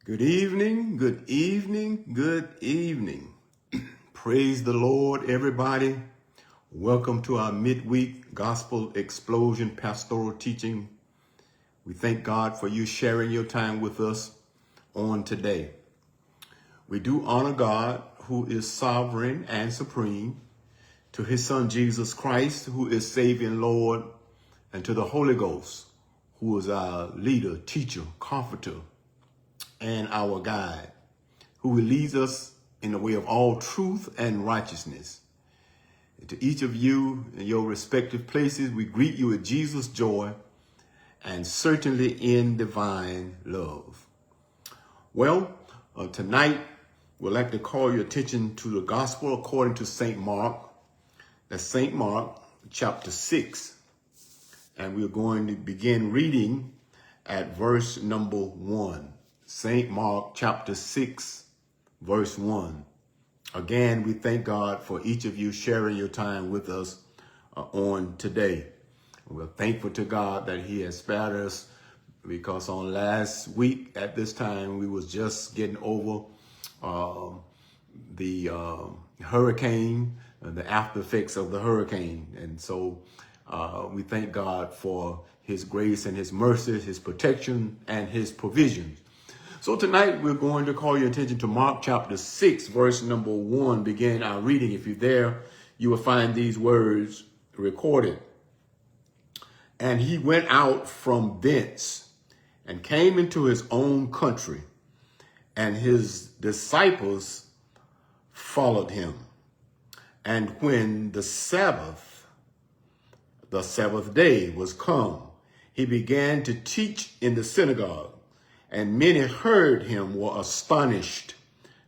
Good evening, good evening, good evening. Praise the Lord, everybody. Welcome to our midweek gospel explosion pastoral teaching. We thank God for you sharing your time with us on today. We do honor God, who is sovereign and supreme, to his son Jesus Christ, who is Savior and Lord, and to the Holy Ghost, who is our leader, teacher, comforter, and our guide, who will lead us in the way of all truth and righteousness. And to each of you in your respective places, we greet you with Jesus' joy and certainly in divine love. Well, tonight we'd like to call your attention to the gospel according to St. Mark. That's St. Mark chapter 6. And we're going to begin reading at verse number 1. St. Mark chapter 6, verse 1. Again, we thank God for each of you sharing your time with us on today. We're thankful to God that he has spared us, because on last week at this time, we was just getting over the hurricane, the after effects of the hurricane. And so we thank God for his grace and his mercy, his protection and his provisions. So tonight we're going to call your attention to Mark chapter 6, verse number 1. Begin our reading. If you're there, you will find these words recorded. And he went out from thence and came into his own country, and his disciples followed him. And when the Sabbath day was come, he began to teach in the synagogue. And many heard him were astonished,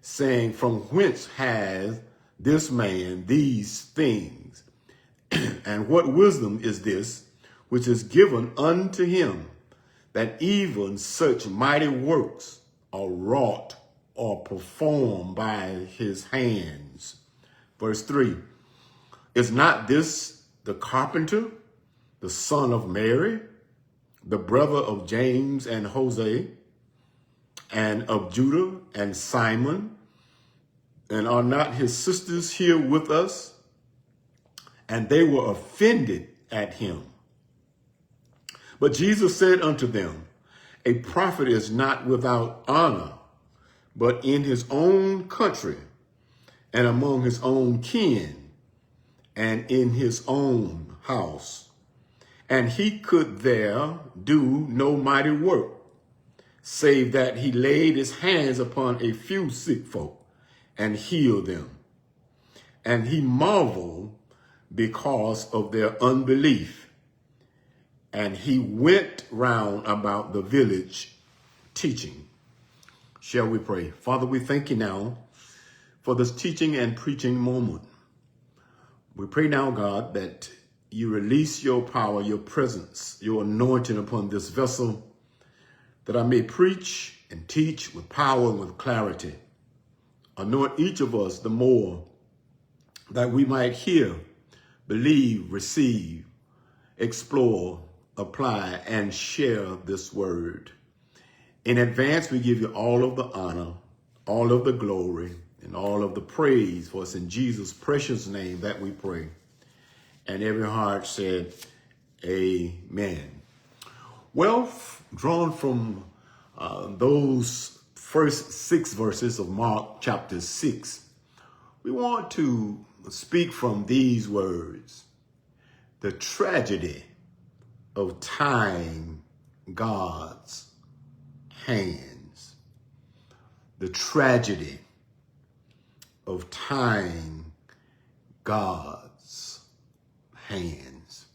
saying, From whence hath this man these things? And what wisdom is this which is given unto him, that even such mighty works are wrought or performed by his hands? Verse 3, Is not this the carpenter, the son of Mary, the brother of James and Jose, and of Judah and Simon? And are not his sisters here with us? And they were offended at him. But Jesus said unto them, A prophet is not without honor, but in his own country, and among his own kin, and in his own house. And he could there do no mighty work, save that he laid his hands upon a few sick folk and healed them. And he marveled because of their unbelief. And he went round about the village teaching. Shall we pray? Father, we thank you now for this teaching and preaching moment. We pray now, God, that you release your power, your presence, your anointing upon this vessel, that I may preach and teach with power and with clarity. Anoint each of us the more, that we might hear, believe, receive, explore, apply, and share this word. In advance, we give you all of the honor, all of the glory, and all of the praise, for it's in Jesus' precious name that we pray. And every heart said, Amen. Well, drawn from those first 6 verses of Mark chapter 6, we want to speak from these words: the tragedy of tying God's hands. The tragedy of tying God's hands.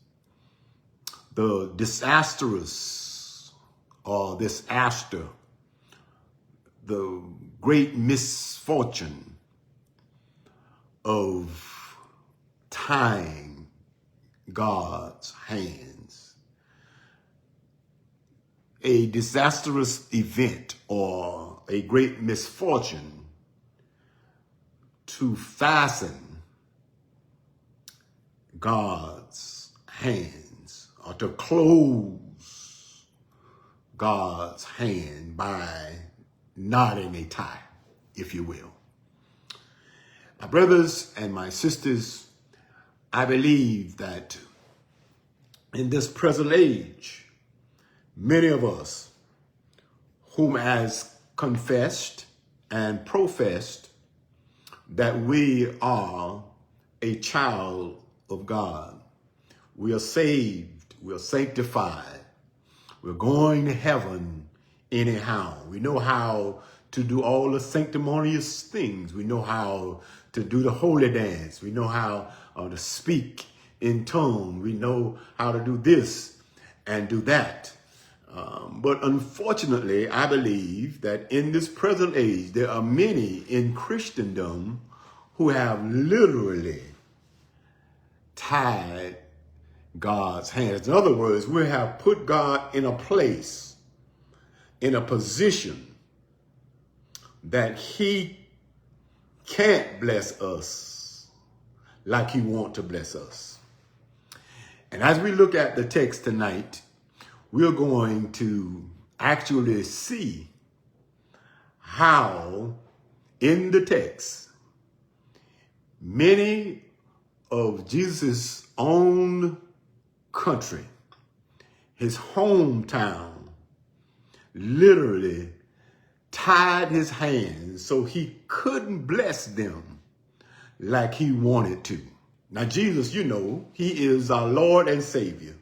The disastrous or disaster, the great misfortune of tying God's hands. A disastrous event or a great misfortune to fasten God's hands, or to close God's hand by knotting a tie, if you will. My brothers and my sisters, I believe that in this present age, many of us whom has confessed and professed that we are a child of God. We are saved. We are sanctified. We're going to heaven anyhow. We know how to do all the sanctimonious things. We know how to do the holy dance. We know how to speak in tongue. We know how to do this and do that. But unfortunately, I believe that in this present age, there are many in Christendom who have literally tied God's hands. In other words, we have put God in a place, in a position that he can't bless us like he wants to bless us. And as we look at the text tonight, we're going to actually see how in the text, many of Jesus' own country, his hometown, literally tied his hands so he couldn't bless them like he wanted to. Now, Jesus, you know, he is our Lord and Savior.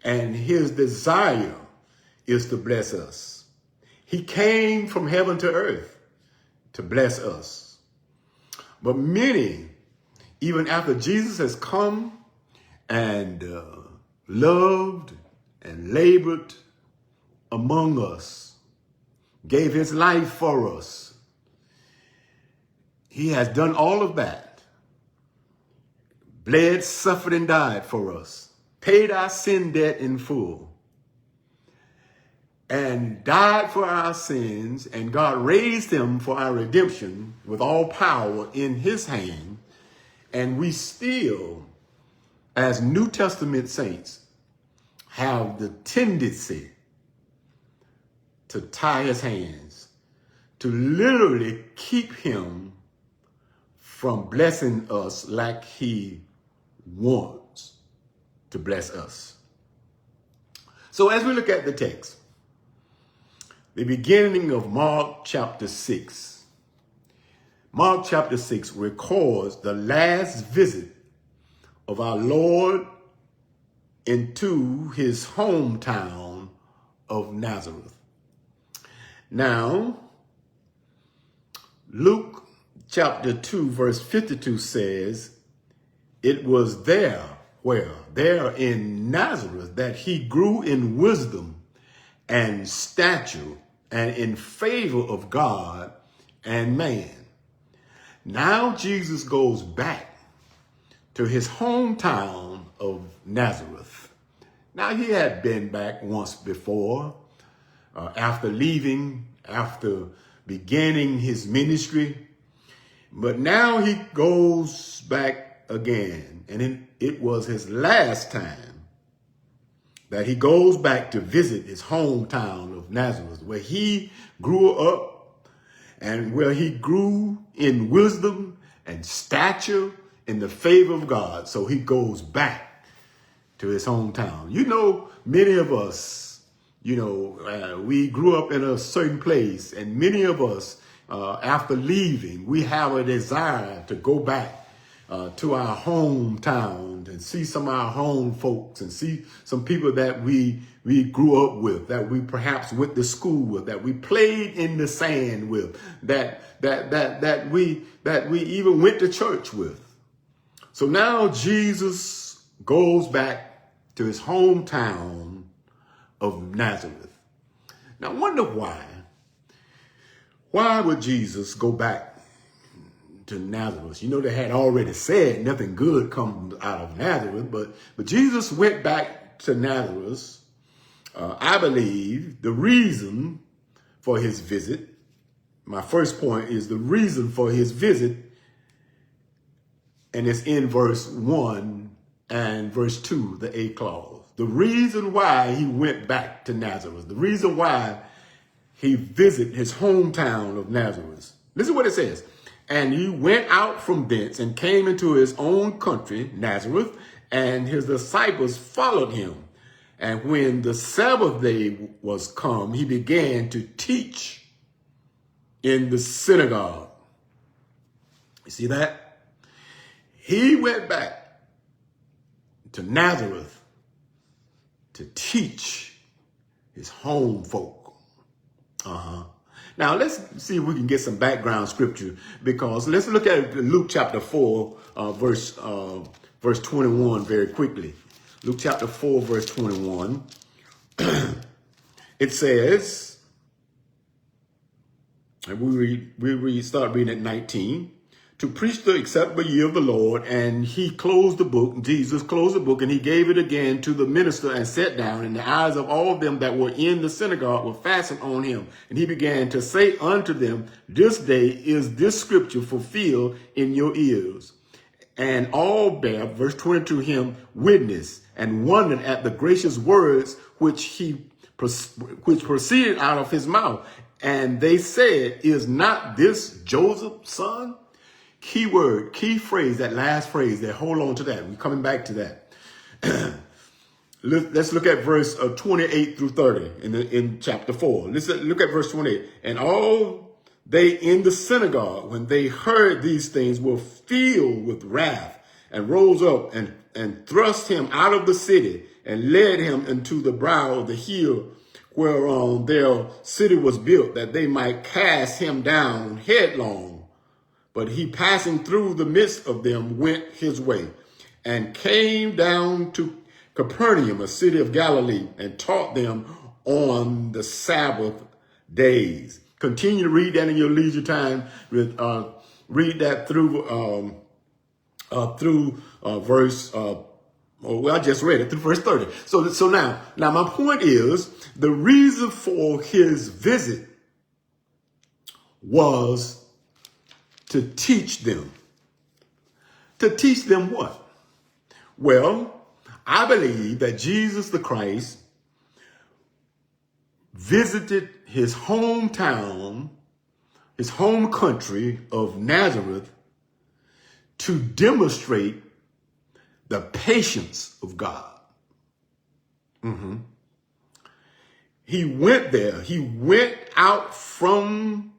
And his desire is to bless us. He came from heaven to earth to bless us. But many, even after Jesus has come and loved and labored among us, gave his life for us, he has done all of that, bled, suffered, and died for us, paid our sin debt in full, and died for our sins, and God raised him for our redemption with all power in his hand. And we still, as New Testament saints, have the tendency to tie his hands, to literally keep him from blessing us like he wants to bless us. So as we look at the text, the beginning of Mark chapter 6, Mark chapter 6 records the last visit of our Lord into his hometown of Nazareth. Now, Luke chapter 2 verse 52 says, it was there in Nazareth that he grew in wisdom and stature and in favor of God and man. Now Jesus goes back to his hometown of Nazareth. Now he had been back once before, after beginning his ministry, but now he goes back again. And it was his last time that he goes back to visit his hometown of Nazareth, where he grew up and where he grew in wisdom and stature in the favor of God. So he goes back to his hometown. You know, many of us, we grew up in a certain place, and many of us, after leaving, we have a desire to go back to our hometown and see some of our home folks and see some people that we grew up with, that we perhaps went to school with, that we played in the sand with, that we even went to church with. So now Jesus goes back to his hometown of Nazareth. Now I wonder why. Why would Jesus go back to Nazareth? You know, they had already said nothing good comes out of Nazareth, but Jesus went back to Nazareth. I believe the reason for his visit, my first point is the reason for his visit, and it's in verse 1 and verse 2, the A clause. The reason why he went back to Nazareth, the reason why he visited his hometown of Nazareth. Listen what it says. And he went out from thence and came into his own country, Nazareth, and his disciples followed him. And when the Sabbath day was come, he began to teach in the synagogue. You see that? He went back to Nazareth to teach his home folk. Now, let's see if we can get some background scripture, because let's look at Luke chapter 4, verse 21 very quickly. Luke chapter 4, verse 21. It says, and we start reading at 19. To preach the acceptable year of the Lord, and he closed the book. Jesus closed the book, and he gave it again to the minister and sat down. And the eyes of all of them that were in the synagogue were fastened on him. And he began to say unto them, this day is this scripture fulfilled in your ears. And all bare, verse 22, him witness and wondered at the gracious words which proceeded out of his mouth. And they said, is not this Joseph's son? Key word, key phrase, that last phrase there. Hold on to that. We're coming back to that. Let's look at verse 28 through 30 in chapter 4. Let's look at verse 28. And all they in the synagogue, when they heard these things, were filled with wrath, and rose up and thrust him out of the city, and led him into the brow of the hill whereon their city was built, that they might cast him down headlong. But he, passing through the midst of them, went his way, and came down to Capernaum, a city of Galilee, and taught them on the Sabbath days. Continue to read that in your leisure time. Read that through verse. I just read it through verse 30. So now my point is, the reason for his visit was to teach them. To teach them what? Well, I believe that Jesus the Christ visited his hometown, his home country of Nazareth, to demonstrate the patience of God. He went there. He went out from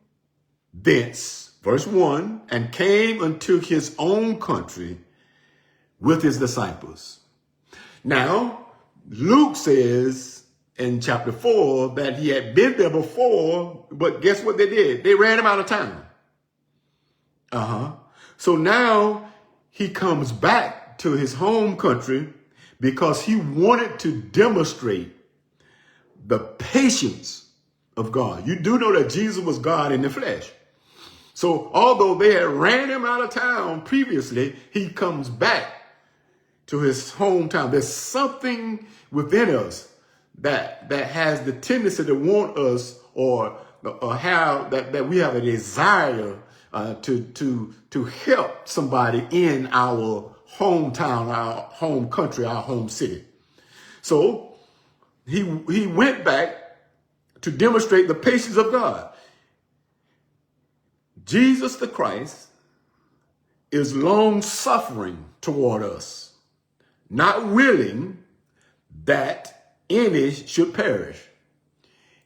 thence, verse 1, and came unto his own country with his disciples. Now, Luke says in chapter 4 that he had been there before, but guess what they did? They ran him out of town. So now he comes back to his home country because he wanted to demonstrate the patience of God. You do know that Jesus was God in the flesh. So although they had ran him out of town previously, he comes back to his hometown. There's something within us that has the tendency to want us or have that we have a desire to help somebody in our hometown, our home country, our home city. So he went back to demonstrate the patience of God. Jesus the Christ is long-suffering toward us, not willing that any should perish.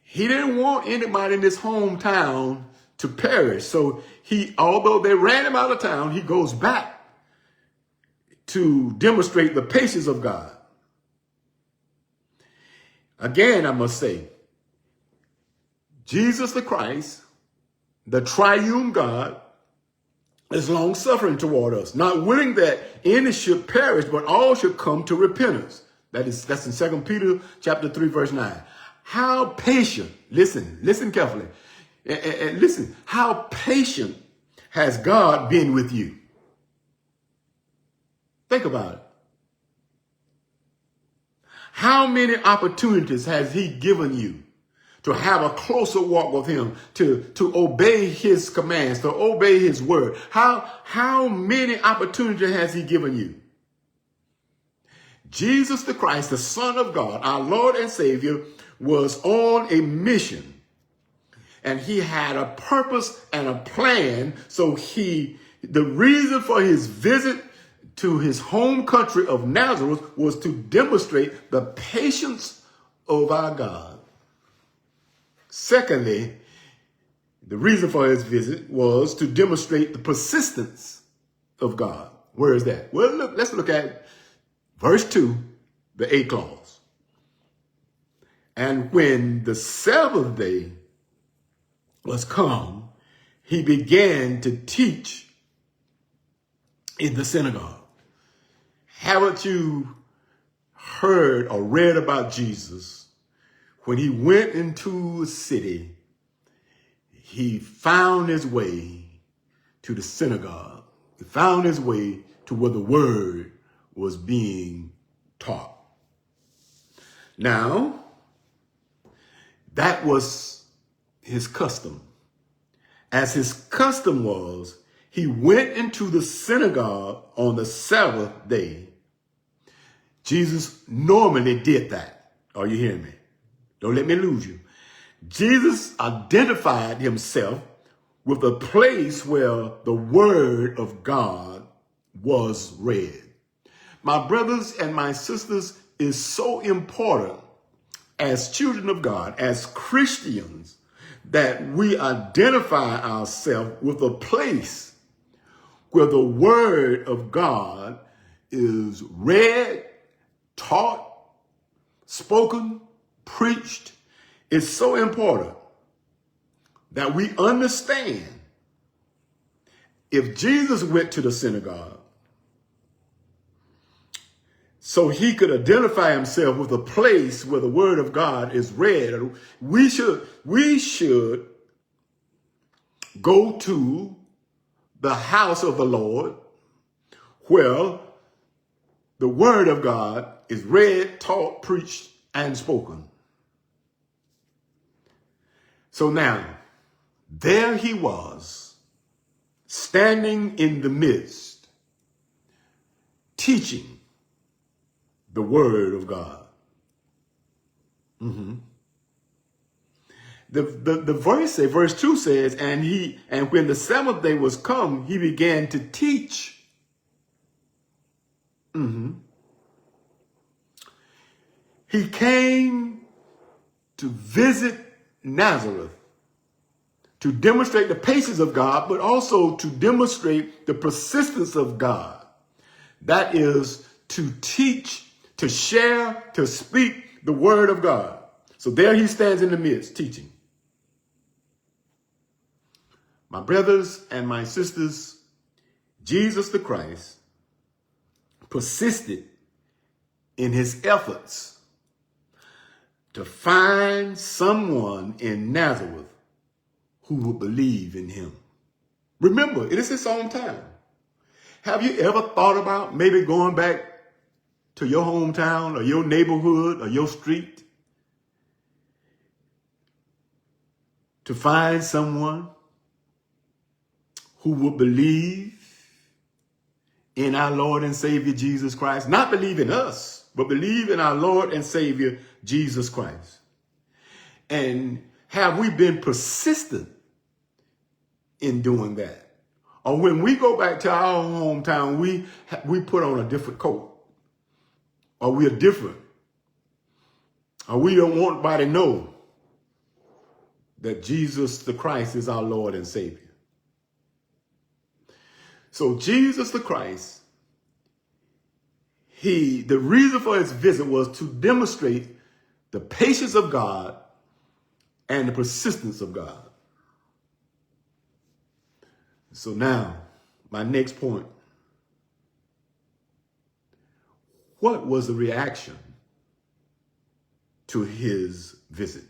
He didn't want anybody in his hometown to perish. So although they ran him out of town, he goes back to demonstrate the patience of God. Again, I must say, Jesus the Christ, the triune God, is long-suffering toward us, not willing that any should perish, but all should come to repentance. That's in 2 Peter chapter 3, verse 9. How patient, listen carefully, and listen, how patient has God been with you? Think about it. How many opportunities has he given you to have a closer walk with him, to obey his commands, to obey his word? How many opportunities has he given you? Jesus the Christ, the Son of God, our Lord and Savior, was on a mission and he had a purpose and a plan. So the reason for his visit to his home country of Nazareth was to demonstrate the patience of our God. Secondly, the reason for his visit was to demonstrate the persistence of God. Where is that? Well, let's look at verse 2, the 8th clause. And when the seventh day was come, he began to teach in the synagogue. Haven't you heard or read about Jesus? When he went into a city, he found his way to the synagogue. He found his way to where the word was being taught. Now, that was his custom. As his custom was, he went into the synagogue on the Sabbath day. Jesus normally did that. Are you hearing me? Don't let me lose you. Jesus identified himself with a place where the word of God was read. My brothers and my sisters, is so important as children of God, as Christians, that we identify ourselves with a place where the word of God is read, taught, spoken, preached. It's so important that we understand if Jesus went to the synagogue so he could identify himself with a place where the word of God is read, we should go to the house of the Lord where the word of God is read, taught, preached, and spoken. So now, there he was, standing in the midst, teaching the word of God. The verse 2 says, and when the seventh day was come, he began to teach. He came to visit Nazareth to demonstrate the patience of God, but also to demonstrate the persistence of God. That is to teach, to share, to speak the word of God. So there he stands in the midst teaching. My brothers and my sisters, Jesus the Christ persisted in his efforts to find someone in Nazareth who would believe in him. Remember, it is his own time. Have you ever thought about maybe going back to your hometown or your neighborhood or your street to find someone who would believe in our Lord and Savior Jesus Christ? Not believe in us, but believe in our Lord and Savior Jesus Christ. And have we been persistent in doing that? Or when we go back to our hometown, we put on a different coat. Or we are different. Or we don't want anybody to know that Jesus the Christ is our Lord and Savior. So Jesus the Christ, the reason for his visit was to demonstrate the patience of God and the persistence of God. So now, my next point. What was the reaction to his visit?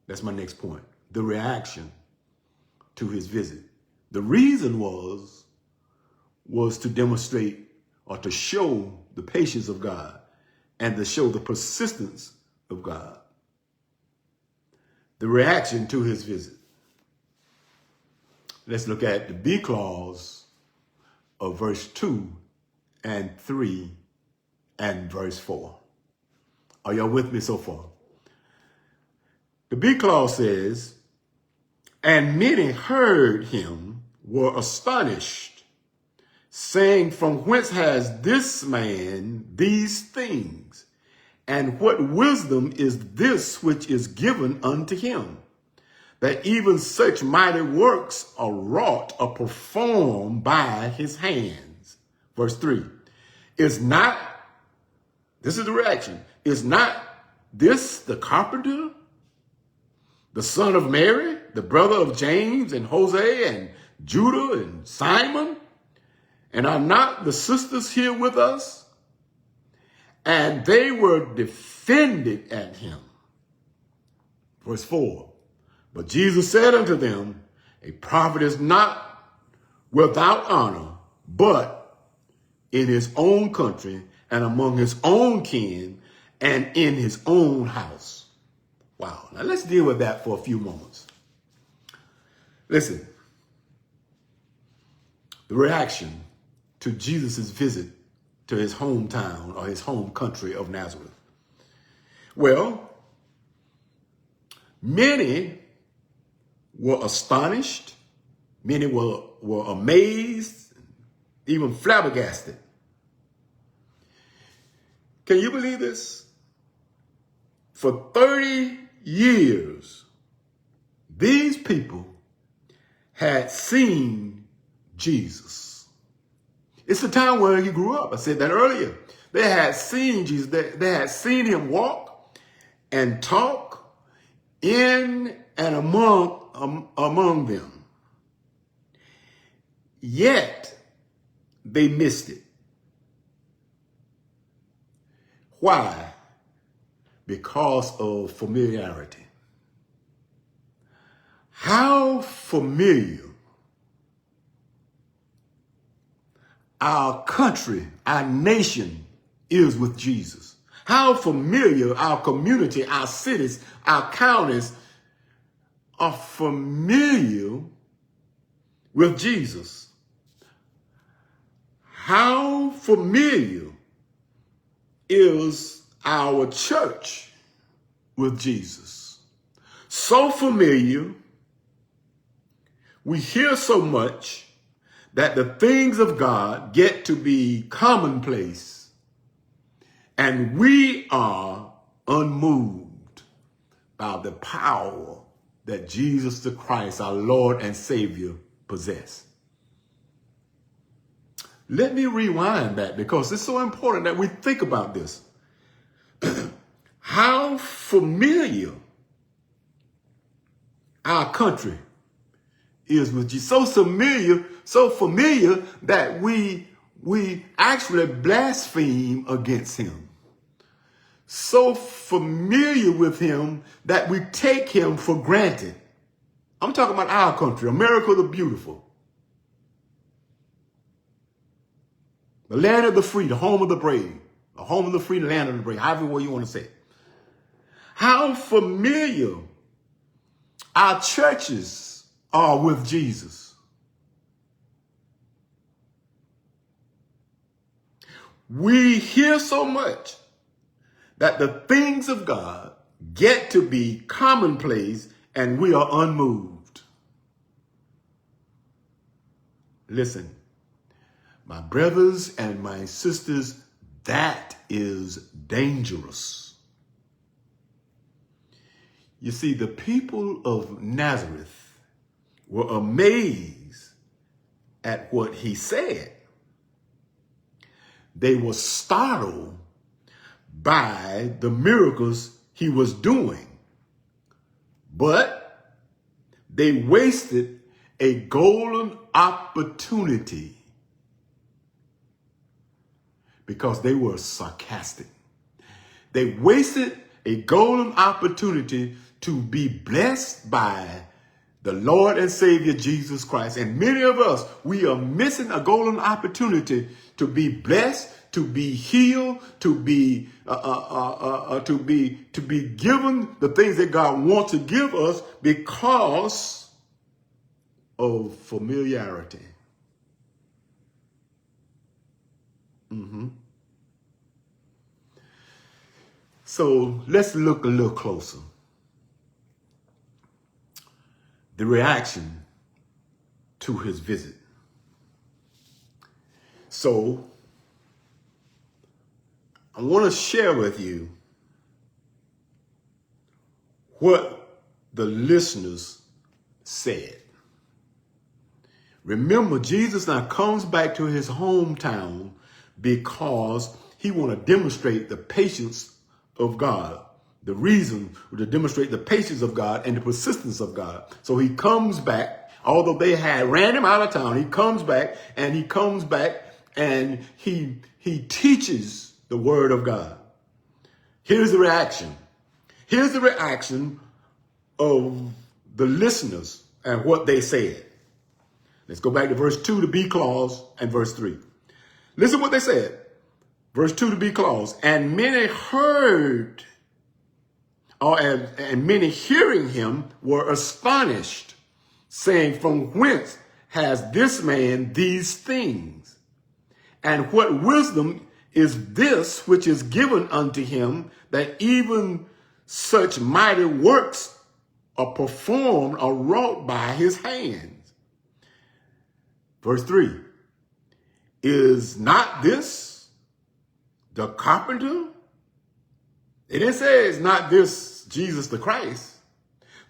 That's my next point. The reaction to his visit. The reason was to demonstrate or to show the patience of God and to show the persistence of God. The reaction to his visit. Let's look at the B clause of verse 2 and 3 and verse 4. Are y'all with me so far? The B clause says, And many heard him were astonished, saying, from whence has this man these things? And what wisdom is this which is given unto him, that even such mighty works are wrought or performed by his hands? Verse 3, this is the reaction, is not this the carpenter, the son of Mary, the brother of James and Jose and Judah and Simon? And are not the sisters here with us? And they were defended at him. Verse 4, but Jesus said unto them, a prophet is not without honor, but in his own country and among his own kin and in his own house. Wow. Now let's deal with that for a few moments. Listen, the reaction to Jesus' visit to his hometown or his home country of Nazareth. Well, many were astonished, many were amazed, even flabbergasted. Can you believe this? For 30 years, these people had seen Jesus. It's the time where he grew up. I said that earlier. They had seen Jesus. They had seen him walk and talk in and among them. Yet, they missed it. Why? Because of familiarity. How familiar our country, our nation is with Jesus. How familiar our community, our cities, our counties are familiar with Jesus. How familiar is our church with Jesus? So familiar, we hear so much that the things of God get to be commonplace, and we are unmoved by the power that Jesus the Christ, our Lord and Savior, possess. Let me rewind that because it's so important that we think about this. How familiar our country is with Jesus. So familiar that we actually blaspheme against him. So familiar with him that we take him for granted. I'm talking about our country, America the beautiful. The land of the free, the home of the brave. The home of the free, the land of the brave, however way you want to say it. How familiar our churches are with Jesus. We hear so much that the things of God get to be commonplace and we are unmoved. Listen, my brothers and my sisters, that is dangerous. You see, the people of Nazareth were amazed at what he said. They were startled by the miracles he was doing, but they wasted a golden opportunity because they were sarcastic. They wasted a golden opportunity to be blessed by the Lord and Savior Jesus Christ. And many of us, we are missing a golden opportunity to be blessed, to be healed, to be given the things that God wants to give us because of familiarity. So let's look a little closer. the reaction to his visit. So I want to share with you what the listeners said. Remember, Jesus now comes back to his hometown because he want to demonstrate the patience of God. The reason to demonstrate the patience of God and the persistence of God. So he comes back, although they had ran him out of town, he comes back and he teaches the word of God. Here's the reaction. Here's the reaction of the listeners and what they said. Let's go back to verse 2, the B clause, and verse 3. Listen what they said. Verse 2, the B clause. And many heard, and many hearing him were astonished, saying, from whence has this man these things? And what wisdom is this which is given unto him, that even such mighty works are performed or wrought by his hands? Verse 3, is not this the carpenter? They didn't say it's not this Jesus the Christ.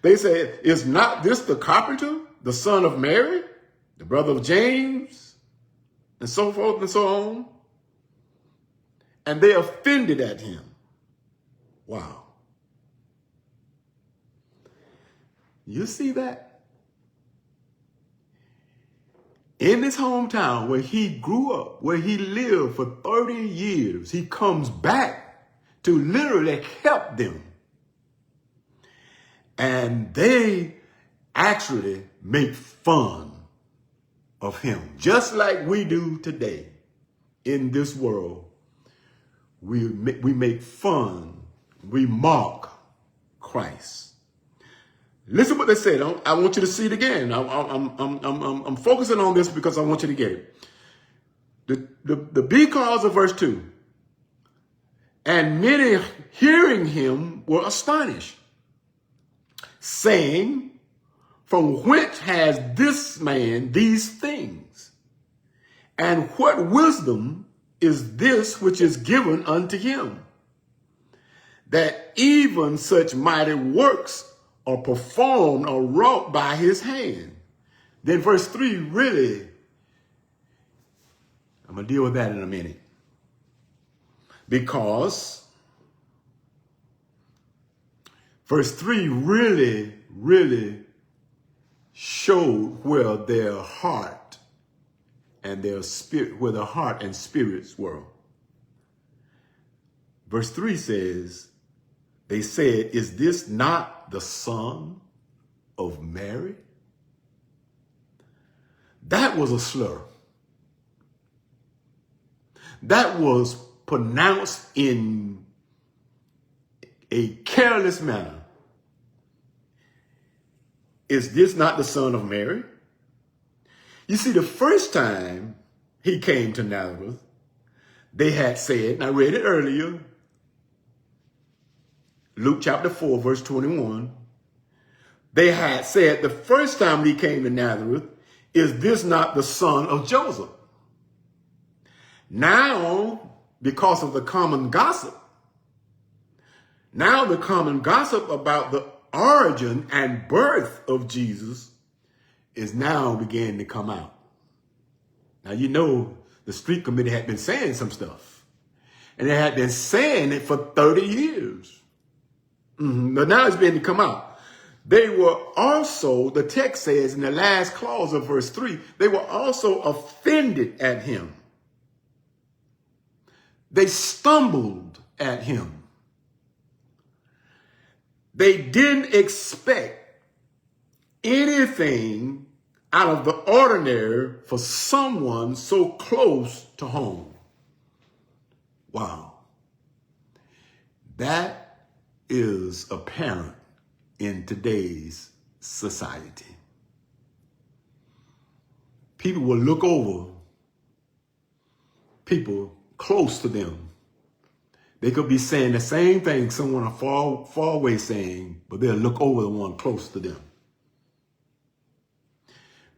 They said, is not this the carpenter, the son of Mary, the brother of James, and so forth and so on? And they offended at him. Wow. You see that? In his hometown where he grew up, where he lived for 30 years, he comes back to literally help them. And they actually make fun of him, just like we do today in this world. We make fun, we mock Christ. Listen what they said. I want you to see it again. I'm focusing on this because I want you to get it. The B clause of verse 2. And many hearing him were astonished, saying, from whence has this man these things? And what wisdom is this which is given unto him, that even such mighty works are performed or wrought by his hand? Then verse 3 really, I'm going to deal with that in a minute. Because verse 3 really showed where their heart and their spirit, where their heart and spirits were. Verse 3 says, they said, is this not the son of Mary? That was a slur. That was pronounced in a careless manner. Is this not the son of Mary? You see, the first time he came to Nazareth, they had said, and I read it earlier, Luke chapter 4, verse 21, they had said the first time he came to Nazareth, is this not the son of Joseph? Now, because of the common gossip, now the common gossip about the origin and birth of Jesus is now beginning to come out. Now, you know, the street committee had been saying some stuff, and they had been saying it for 30 years. But now it's beginning to come out. They were also, the text says in the last clause of verse 3, they were also offended at him. They stumbled at him. They didn't expect anything out of the ordinary for someone so close to home. Wow. That is apparent in today's society. People will look over people close to them. They could be saying the same thing someone far away saying, but they'll look over the one close to them.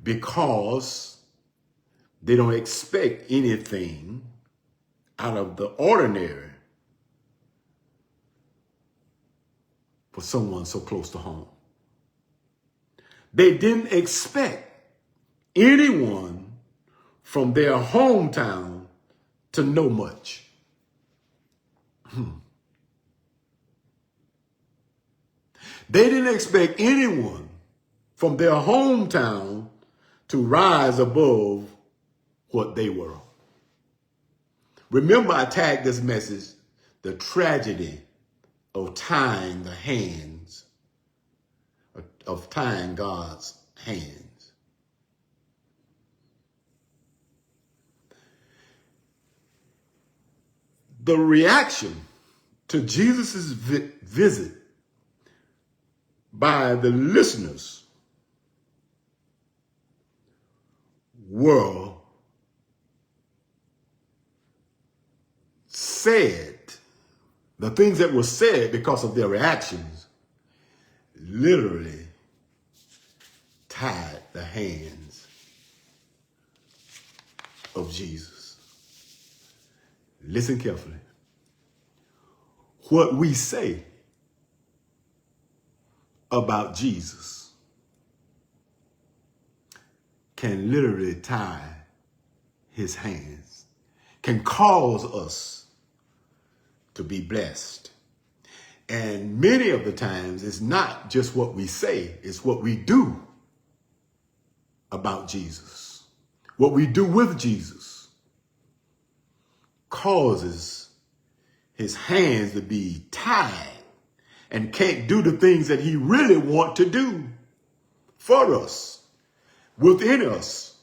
because they don't expect anything out of the ordinary for someone so close to home. They didn't expect anyone from their hometown to know much. They didn't expect anyone from their hometown to rise above what they were. Remember, I tagged this message, the tragedy of tying the hands, of tying God's hands. The reaction to Jesus' visit by the listeners were said, the things that were said because of their reactions literally tied the hands of Jesus. Listen carefully. What we say about Jesus can literally tie his hands, can cause us to be blessed. And many of the times, it's not just what we say, it's what we do about Jesus. What we do with Jesus causes his hands to be tied and can't do the things that he really wants to do for us, within us,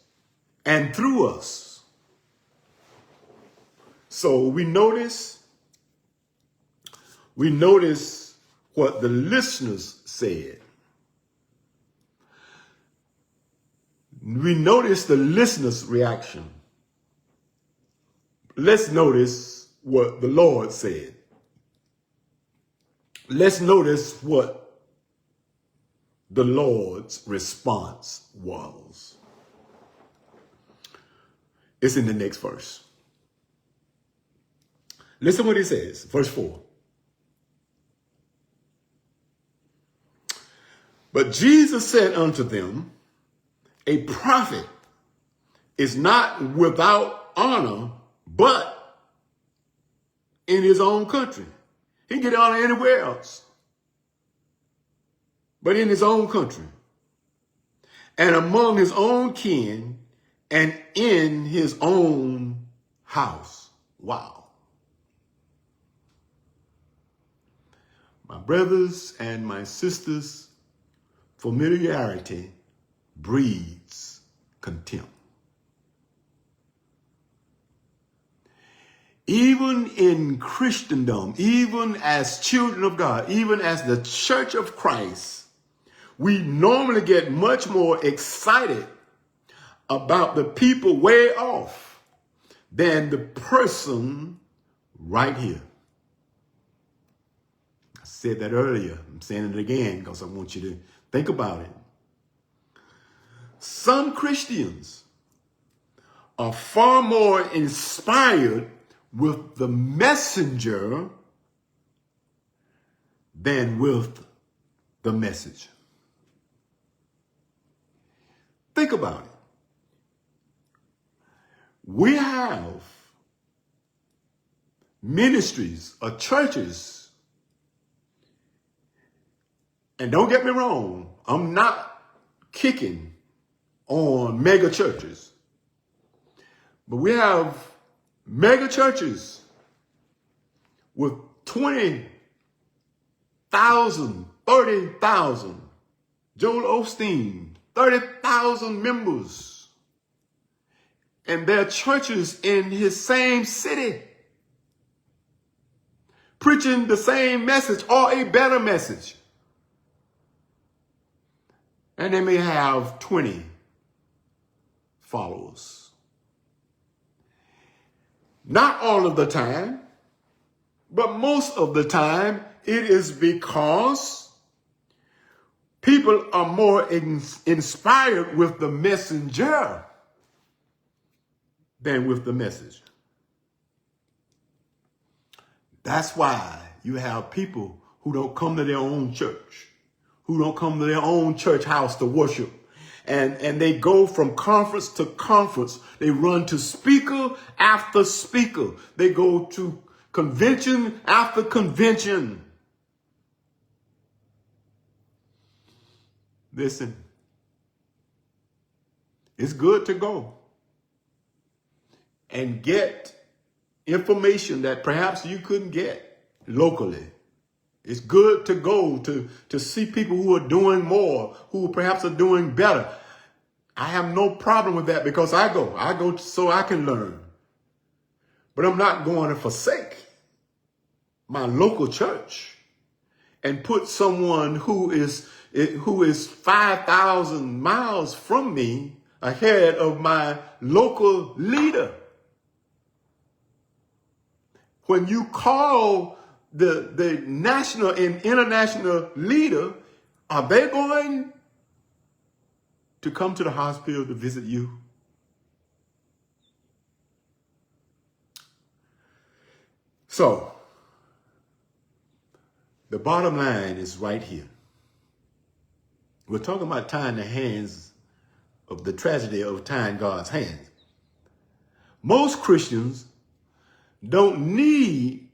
and through us. So we notice what the listeners said. We notice the listeners' reaction. Let's notice what the Lord said. Let's notice what the Lord's response was. It's in the next verse. Listen what he says, verse 4. But Jesus said unto them, a prophet is not without honor, but in his own country. He can get honor anywhere else, but in his own country, and among his own kin, and in his own house. Wow. My brothers and my sisters, familiarity breeds contempt. Even in Christendom, even as children of God, even as the Church of Christ, we normally get much more excited about the people way off than the person right here. I said that earlier. I'm saying it again because I want you to think about it. Some Christians are far more inspired with the messenger than with the message. Think about it. We have ministries or churches, and don't get me wrong, I'm not kicking on mega churches, but we have mega churches with 20,000, 30,000. Joel Osteen, 30,000 members. And they're churches in his same city, preaching the same message or a better message. And they may have 20 followers. Not all of the time, but most of the time, it is because People are more inspired with the messenger than with the message. That's why you have people who don't come to their own church, who don't come to their own church house to worship. And they go from conference to conference. They run to speaker after speaker. They go to convention after convention. Listen, it's good to go and get information that perhaps you couldn't get locally. It's good to go to see people who are doing more, who perhaps are doing better. I have no problem with that because I go so I can learn. But I'm not going to forsake my local church and put someone who is 5,000 miles from me ahead of my local leader. When you call the national and international leader, are they going to come to the hospital to visit you? So, the bottom line is right here. We're talking about tying the hands of the tragedy of tying God's hands. Most Christians don't need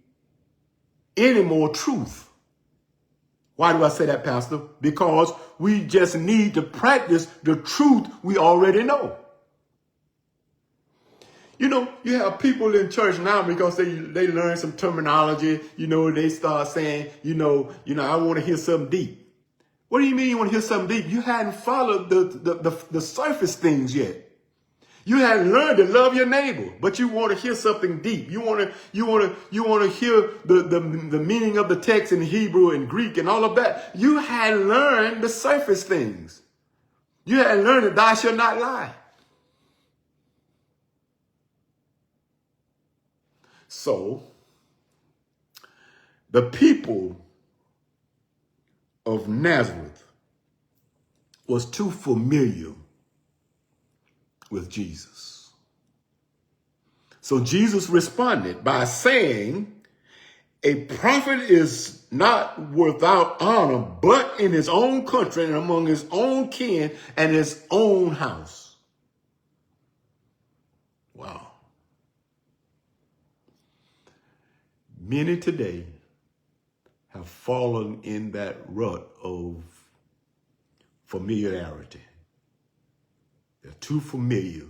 any more truth. Why do I say that, Pastor? Because we just need to practice the truth we already know. You know, you have people in church now because they learn some terminology, they start saying, I want to hear something deep. What do you mean you want to hear something deep? You hadn't followed the surface things yet. You hadn't learned to love your neighbor, but you want to hear something deep. You want to hear the meaning of the text in Hebrew and Greek and all of that. You hadn't learned the surface things. You hadn't learned that thou shalt not lie. So, the people of Nazareth was too familiar with Jesus. So Jesus responded by saying, a prophet is not without honor, but in his own country and among his own kin and his own house. Wow. Many today have fallen in that rut of familiarity. They're too familiar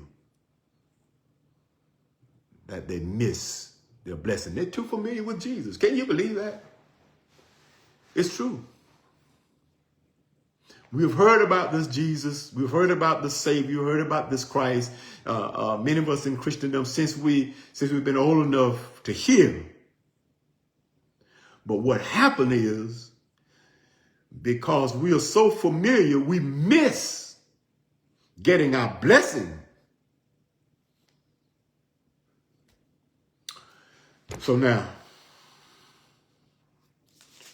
that they miss their blessing. They're too familiar with Jesus. Can you believe that? It's true. We've heard about this Jesus. We've heard about the Savior. Heard about this Christ. Many of us in Christendom since we've been old enough to hear. But what happened is, because we are so familiar, we miss getting our blessing. So now,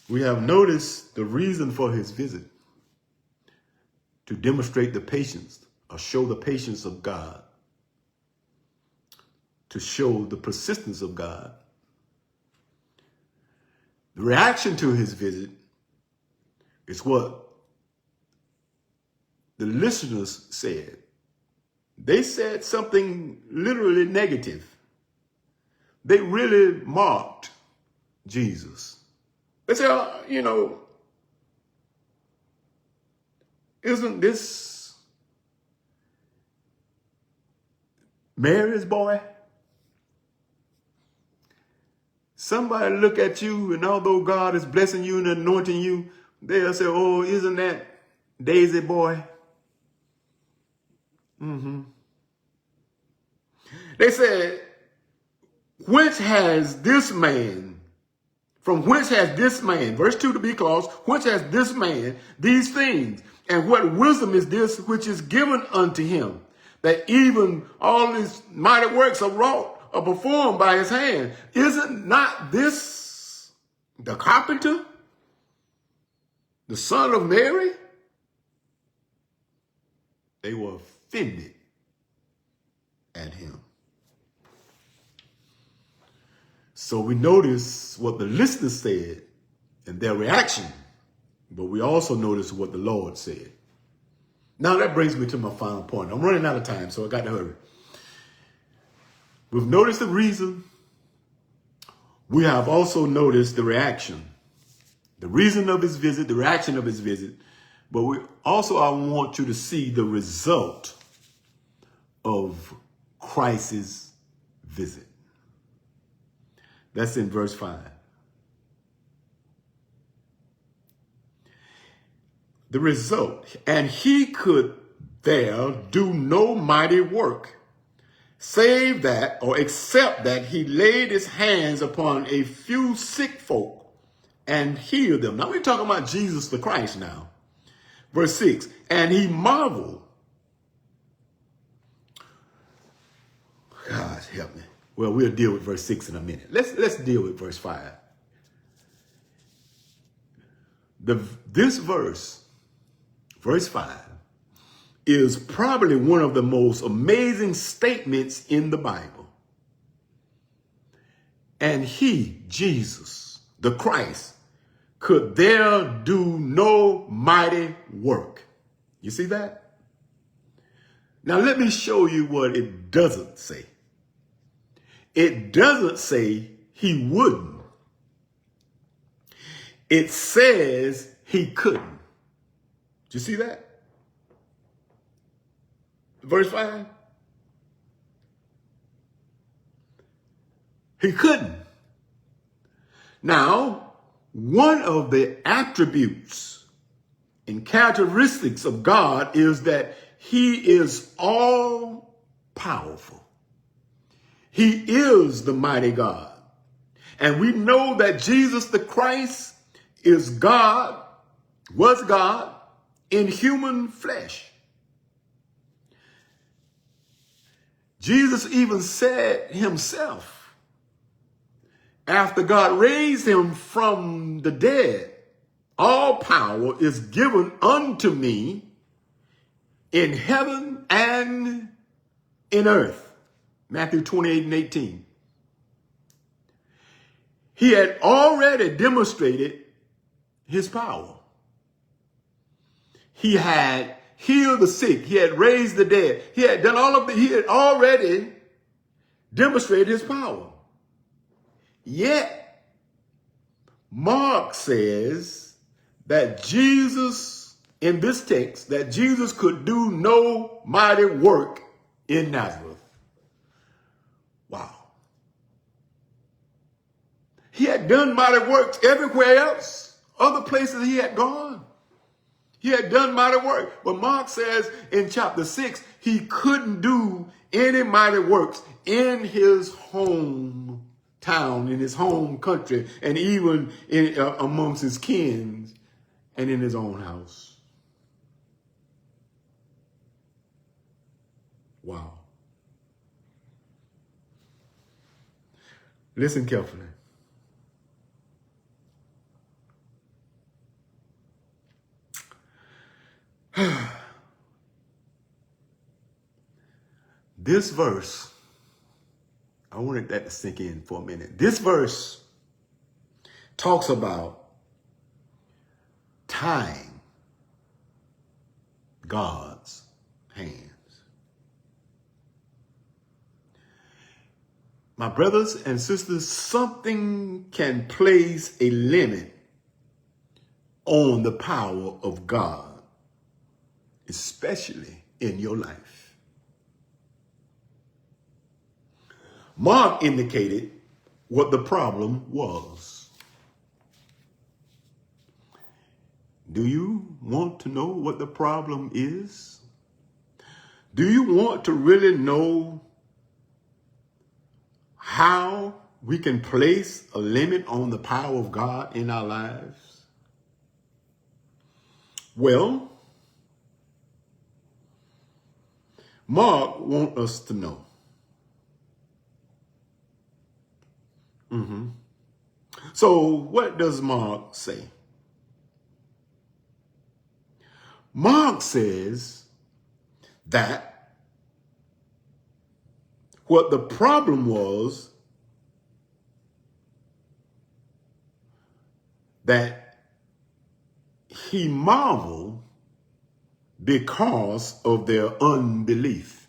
we have noticed the reason for his visit, to demonstrate the patience or show the patience of God, to show the persistence of God. The reaction to his visit is what the listeners said. They said something literally negative. They really mocked Jesus. They said, isn't this Mary's boy? Somebody look at you, and although God is blessing you and anointing you, they'll say, oh, isn't that Daisy boy? They said, whence has this man, verse 2 to be close, whence has this man these things? And what wisdom is this which is given unto him, that even all his mighty works are wrought, are performed by his hand? Isn't not this the carpenter, the son of Mary, They were offended at him. So we notice what the listeners said and their reaction, but we also notice what the Lord said. Now that brings me to my final point. I'm running out of time, so I got to hurry. We've noticed the reason. We have also noticed the reaction, the reason of his visit, the reaction of his visit. But I want you to see the result of Christ's visit. That's in verse 5. The result, and he could there do no mighty work, save that, or except that he laid his hands upon a few sick folk and healed them. Now we're talking about Jesus the Christ now. Verse 6, and he marveled. God help me. Well, we'll deal with verse 6 in a minute. Let's deal with verse 5. This verse 5, is probably one of the most amazing statements in the Bible. And he, Jesus, the Christ, could there do no mighty work. You see that? Now let me show you what it doesn't say. It doesn't say he wouldn't. It says he couldn't. Do you see that? Verse 5. He couldn't. Now, one of the attributes and characteristics of God is that he is all powerful. He is the mighty God. And we know that Jesus the Christ is God, was God in human flesh. Jesus even said himself, after God raised him from the dead, all power is given unto me in heaven and in earth. Matthew 28:18. He had already demonstrated his power. He had healed the sick. He had raised the dead. He had done all of he had already demonstrated his power. Yet, Mark says that Jesus, in this text, that Jesus could do no mighty work in Nazareth. Wow. He had done mighty works everywhere else, other places he had gone. He had done mighty work. But Mark says in chapter 6, he couldn't do any mighty works in his hometown, in his home country, and even amongst his kin and in his own house. Wow. Listen carefully. This verse, I wanted that to sink in for a minute. This verse talks about tying God's hands. My brothers and sisters, something can place a limit on the power of God, especially in your life. Mark indicated what the problem was. Do you want to know what the problem is? Do you want to really know how we can place a limit on the power of God in our lives? Well, Mark wants us to know. So what does Mark say? Mark says that what the problem was that he marveled because of their unbelief.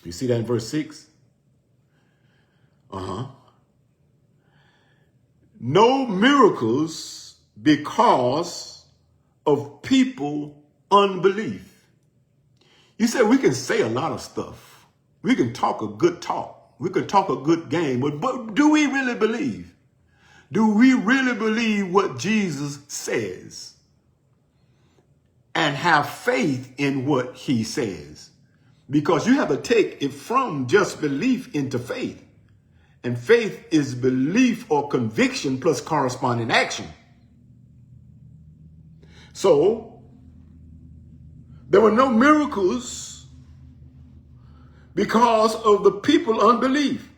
You see that in verse 6? No miracles because of people unbelief. You said we can say a lot of stuff. We can talk a good talk. We can talk a good game, but do we really believe? Do we really believe what Jesus says and have faith in what he says? Because you have to take it from just belief into faith. And faith is belief or conviction plus corresponding action. So there were no miracles because of the people's unbelief.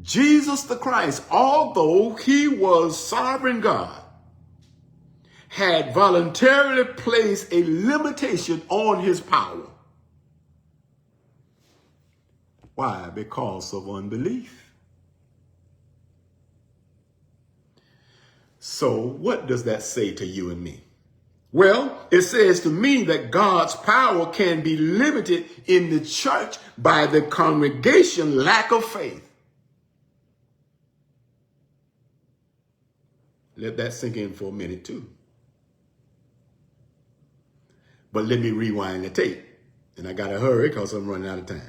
Jesus the Christ, although he was sovereign God, had voluntarily placed a limitation on his power. Why? Because of unbelief. So what does that say to you and me? Well, it says to me that God's power can be limited in the church by the congregation lack of faith. Let that sink in for a minute too. But let me rewind the tape. And I got to hurry because I'm running out of time.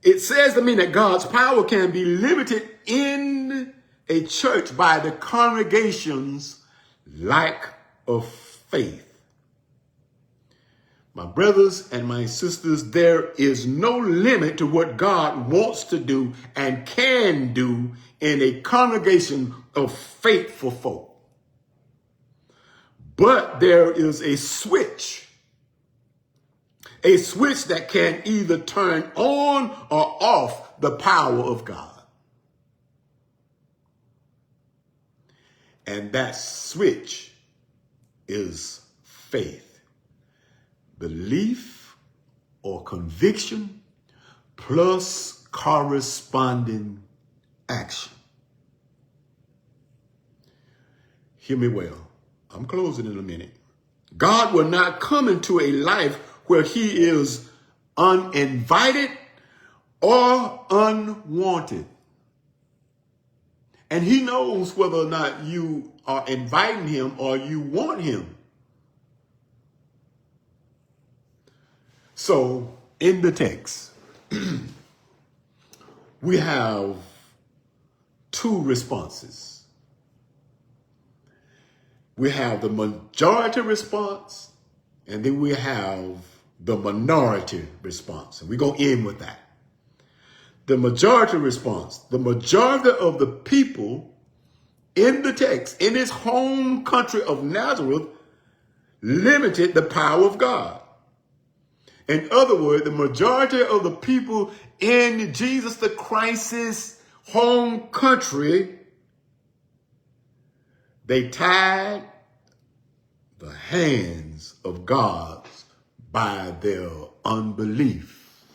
It says to me that God's power can be limited in a church by the congregation's lack of faith. My brothers and my sisters, there is no limit to what God wants to do and can do in a congregation of faithful folk. But there is a switch that can either turn on or off the power of God. And that switch is faith, belief or conviction plus corresponding action. Hear me well. I'm closing in a minute. God will not come into a life where he is uninvited or unwanted. And he knows whether or not you are inviting him or you want him. So in the text, we have two responses. We have the majority response, and then we have the minority response. And we're going to end with that. The majority response, the majority of the people in the text, in his home country of Nazareth, limited the power of God. In other words, the majority of the people in Jesus the Christ's home country, they tied the hands of God by their unbelief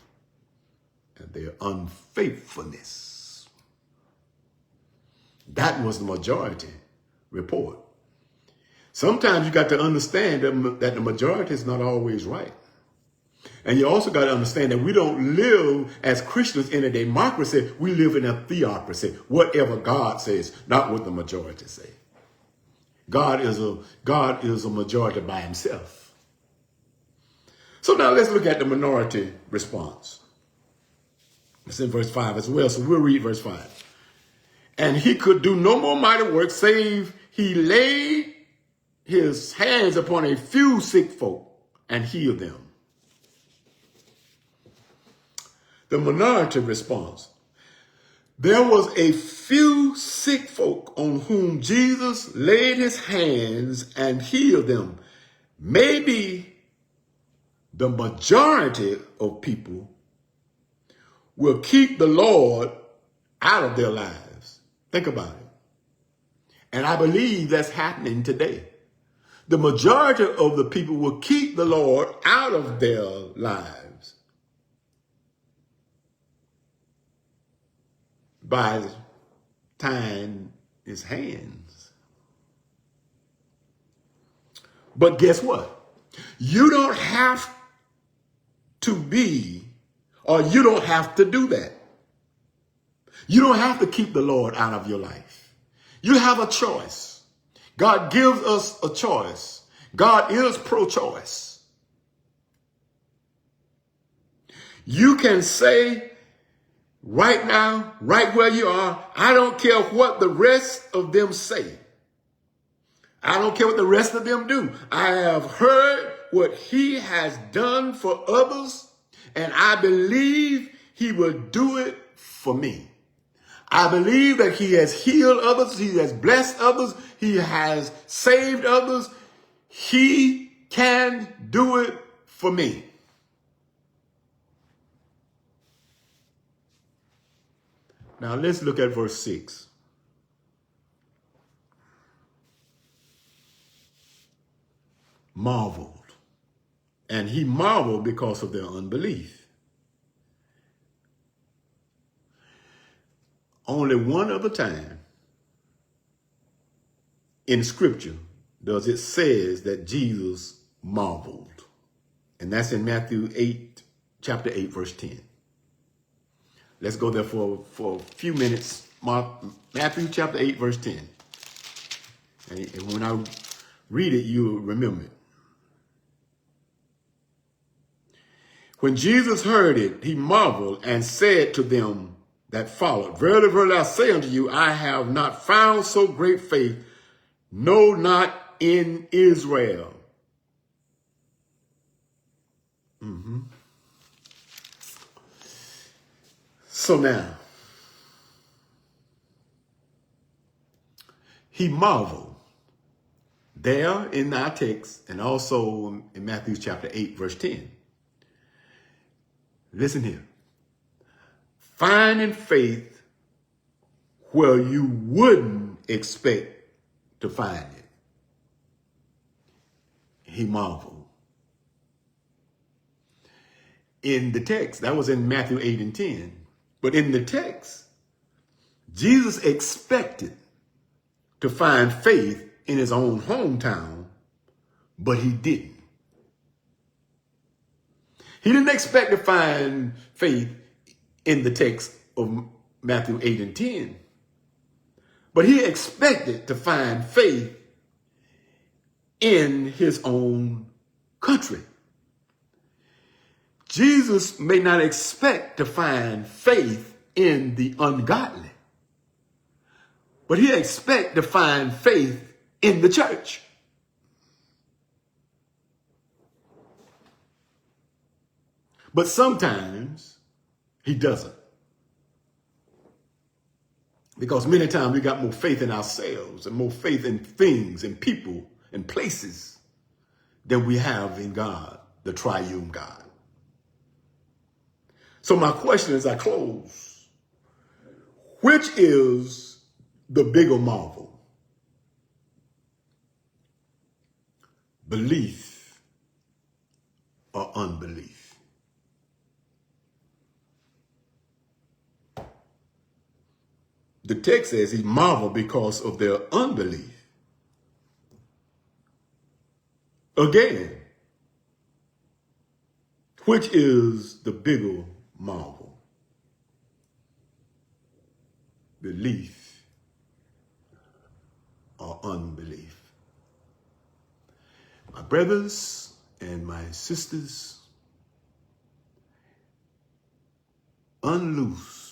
and their unfaithfulness. That was the majority report. Sometimes you got to understand that the majority is not always right. And you also got to understand that we don't live as Christians in a democracy. We live in a theocracy. Whatever God says, not what the majority say. God is a majority by himself. So now let's look at the minority response. It's in verse 5 as well. So we'll read verse 5. And he could do no more mighty work save he laid his hands upon a few sick folk and healed them. The minority response. There was a few sick folk on whom Jesus laid his hands and healed them. Maybe the majority of people will keep the Lord out of their lives. Think about it. And I believe that's happening today. The majority of the people will keep the Lord out of their lives by tying his hands. But guess what? You don't have to be, or you don't have to do that. You don't have to keep the Lord out of your life. You have a choice. God gives us a choice. God is pro-choice. You can say right now, right where you are, I don't care what the rest of them say. I don't care what the rest of them do. I have heard what he has done for others, and I believe he will do it for me. I believe that he has healed others. He has blessed others. He has saved others. He can do it for me. Now let's look at verse 6. Marveled. And he marveled because of their unbelief. Only one other time in scripture does it says that Jesus marveled. And that's in Matthew 8, chapter 8, verse 10. Let's go there for a few minutes. Matthew chapter 8, verse 10. And when I read it, you'll remember it. When Jesus heard it, he marveled and said to them that followed, Verily, verily, I say unto you, I have not found so great faith, no, not in Israel. So now, he marveled there in our text and also in Matthew chapter 8, verse 10. Listen here. Finding faith where you wouldn't expect to find it. He marveled. In the text, that was in Matthew 8 and 10. But in the text, Jesus expected to find faith in his own hometown, but he didn't. He didn't expect to find faith in the text of Matthew 8 and 10, but he expected to find faith in his own country. Jesus may not expect to find faith in the ungodly, but he expects to find faith in the church. But sometimes he doesn't. Because many times we got more faith in ourselves and more faith in things and people and places than we have in God, the triune God. So my question as I close, which is the bigger marvel? Belief or unbelief? The text says he marveled because of their unbelief. Again, which is the bigger marvel? Belief or unbelief? My brothers and my sisters, unloose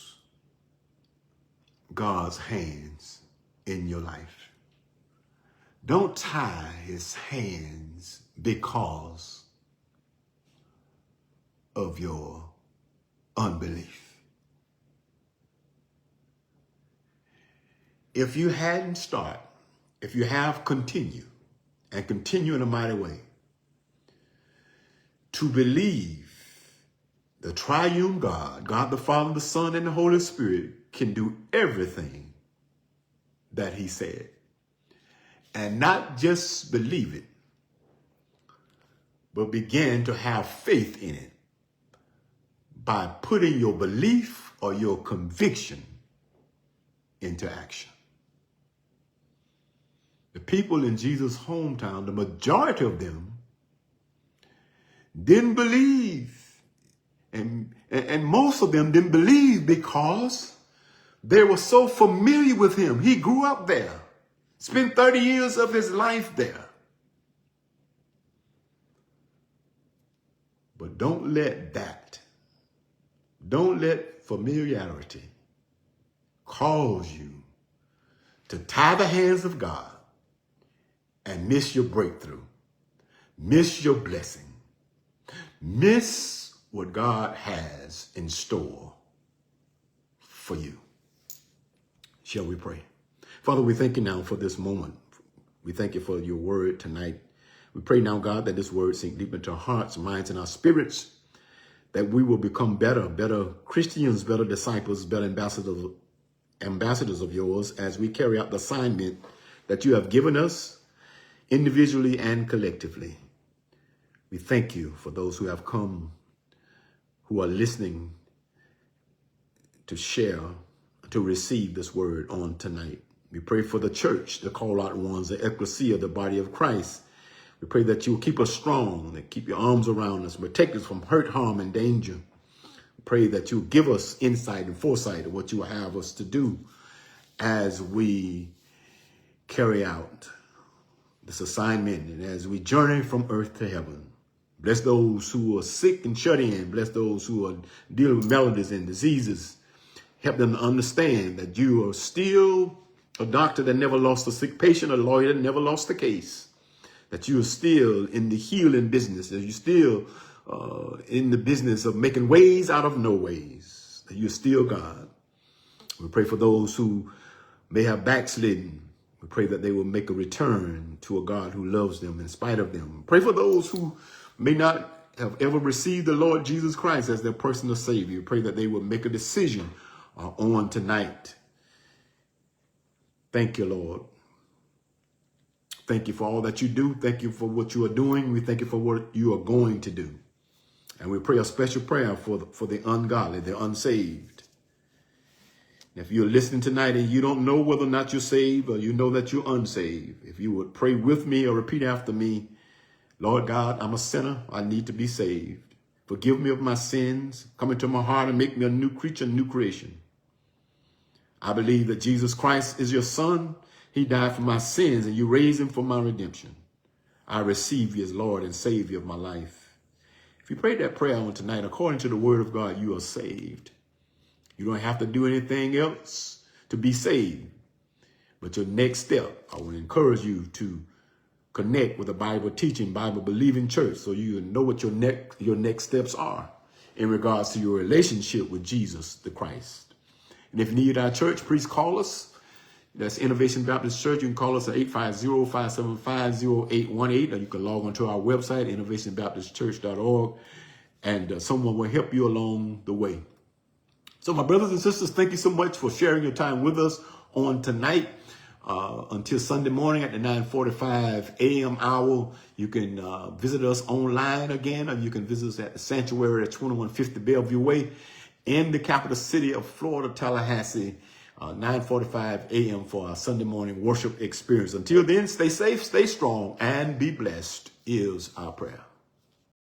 God's hands in your life. Don't tie his hands because of your unbelief. If you hadn't started, if you have continued and continue in a mighty way to believe the triune God, God the Father, the Son, and the Holy Spirit can do everything that he said. And not just believe it, but begin to have faith in it by putting your belief or your conviction into action. The people in Jesus' hometown, the majority of them didn't believe. And most of them didn't believe because they were so familiar with him. He grew up there, spent 30 years of his life there. But don't let familiarity cause you to tie the hands of God and miss your breakthrough, miss your blessing, miss what God has in store for you. Shall we pray? Father, we thank you now for this moment. We thank you for your word tonight. We pray now, God, that this word sink deep into our hearts, minds, and our spirits, that we will become better Christians, better disciples, better ambassadors of yours as we carry out the assignment that you have given us individually and collectively. We thank you for those who have come, who are listening to share, to receive this word on tonight. We pray for the church, the call out ones, the ecclesia, the body of Christ. We pray that you will keep us strong, that keep your arms around us, protect us from hurt, harm, and danger. We pray that you give us insight and foresight of what you will have us to do as we carry out this assignment and as we journey from earth to heaven. Bless those who are sick and shut in. Bless those who are dealing with maladies and diseases. Help them to understand that you are still a doctor that never lost a sick patient, a lawyer that never lost a case, that you are still in the healing business, that you're still in the business of making ways out of no ways, that you're still God. We pray for those who may have backslidden. We pray that they will make a return to a God who loves them in spite of them. Pray for those who may not have ever received the Lord Jesus Christ as their personal Savior. Pray that they will make a decision on tonight. Thank you, Lord. Thank you for all that you do. Thank you for what you are doing. We thank you for what you are going to do. And we pray a special prayer for the ungodly, the unsaved. If you're listening tonight and you don't know whether or not you're saved or you know that you're unsaved, if you would pray with me or repeat after me, Lord God, I'm a sinner. I need to be saved. Forgive me of my sins. Come into my heart and make me a new creature, new creation. I believe that Jesus Christ is your son. He died for my sins and you raised him for my redemption. I receive you as Lord and Savior of my life. If you prayed that prayer on tonight, according to the word of God, you are saved. You don't have to do anything else to be saved. But your next step, I would encourage you to connect with a Bible teaching, Bible believing church so you know what your next steps are in regards to your relationship with Jesus the Christ. And if you need our church, please call us. That's Innovation Baptist Church. You can call us at 850-575-0818, or you can log on to our website, innovationbaptistchurch.org, and someone will help you along the way. So my brothers and sisters, thank you so much for sharing your time with us on tonight. Until Sunday morning at the 9:45 a.m. hour, you can visit us online again, or you can visit us at the sanctuary at 2150 Bellevue Way in the capital city of Florida, Tallahassee, 9:45 a.m. for our Sunday morning worship experience. Until then, stay safe, stay strong, and be blessed is our prayer.